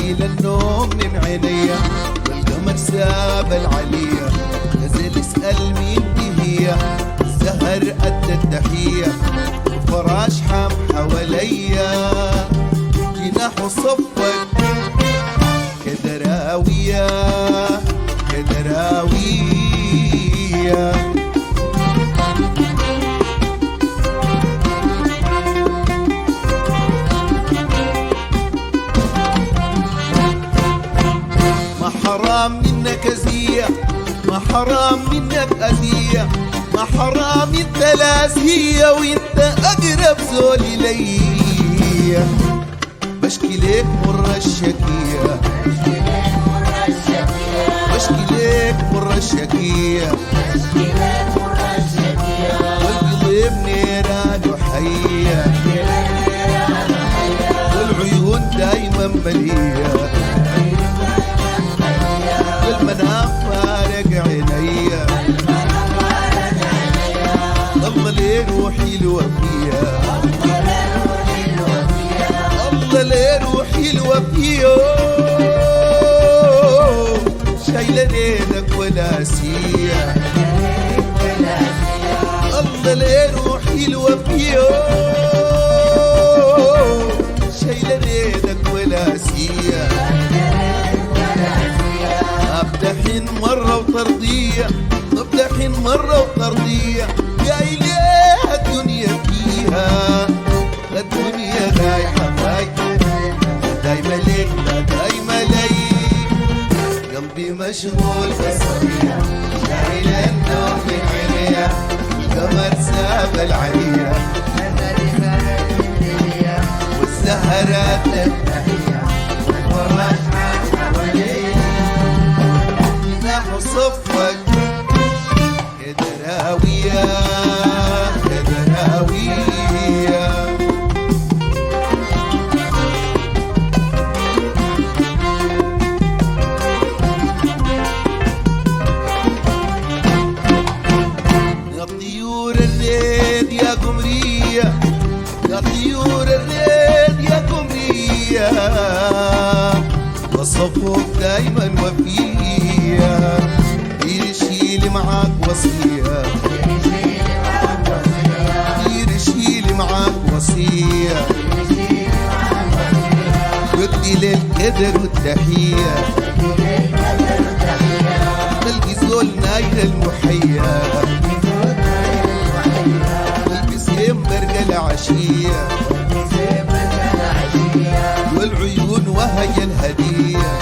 شايل النوم من عينيا والقمر ساب العليا نزل اسأل مين دي هي الزهر أدى التحية وفراش حام حواليا جناح صفك كدراوية كدراوية ما حرام منك أزية ما حرام منك أذية ما حرام انت لازية وانت أقرب زول إلي بشكي ليك مر الشكية بشكي ليك مر الشكية والقلب نيران وحية والعيون دايما ملية والمنام فارق عينيا الله ليه روحي الوفية الله ليه روحي الوفية شايلة ليلك وناسية الله ليه روحي الوفية شايلة ليلك وناسية أبدحين مرة وطردية أبدحين مرة وطردية جاي ليه الدنيا فيها الدنيا رايحة رايحة دايما ليك لا دايما لي قلبي مشغول بصرية شايل النوم من عينيا القمر ساب العليا والسهرات التحية والفراش حواليا جناح صفك كدراوية كدراوية يا طيور الريد يا قمرية يا طيور الريد يا قمرية وصفوك دايما وفية يرشيلي معاك وصية يرشيلي معاك وصية ودي للقدر والتحية تلقي زول نايل المحية تلبس برقة العشية والعيون وهي الهدية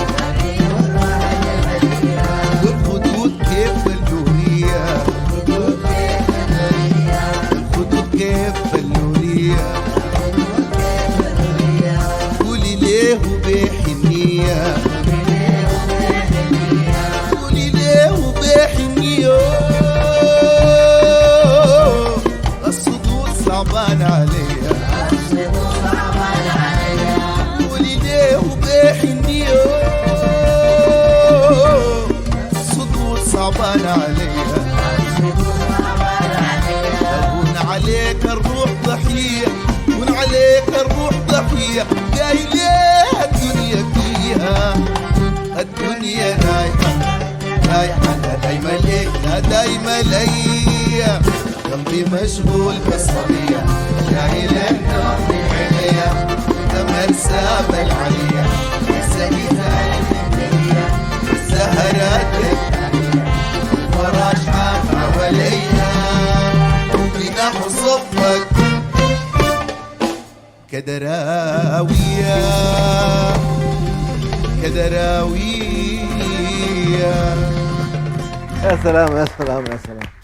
والخدود كيف اللورية الخدود كيف اللورية قولي ليه وبحنية قولي ليه وبحنية الصدور صعبان عليا قولي ليه وبحنية الصدور صعبان عليا هون عليك الروح ضحية هون عليك الروح ضحية جاي ليه الدنيا فيها الدنيا رايحة رايحة لا دايما ليك لا دايما ليا قلبي مشغول بالصبية شايل النوم من عينيا قمر ساب العليا السهرات الفراش حام حواليا جناح صفك كدراوية كدراوية. يا سلام يا سلام يا سلام.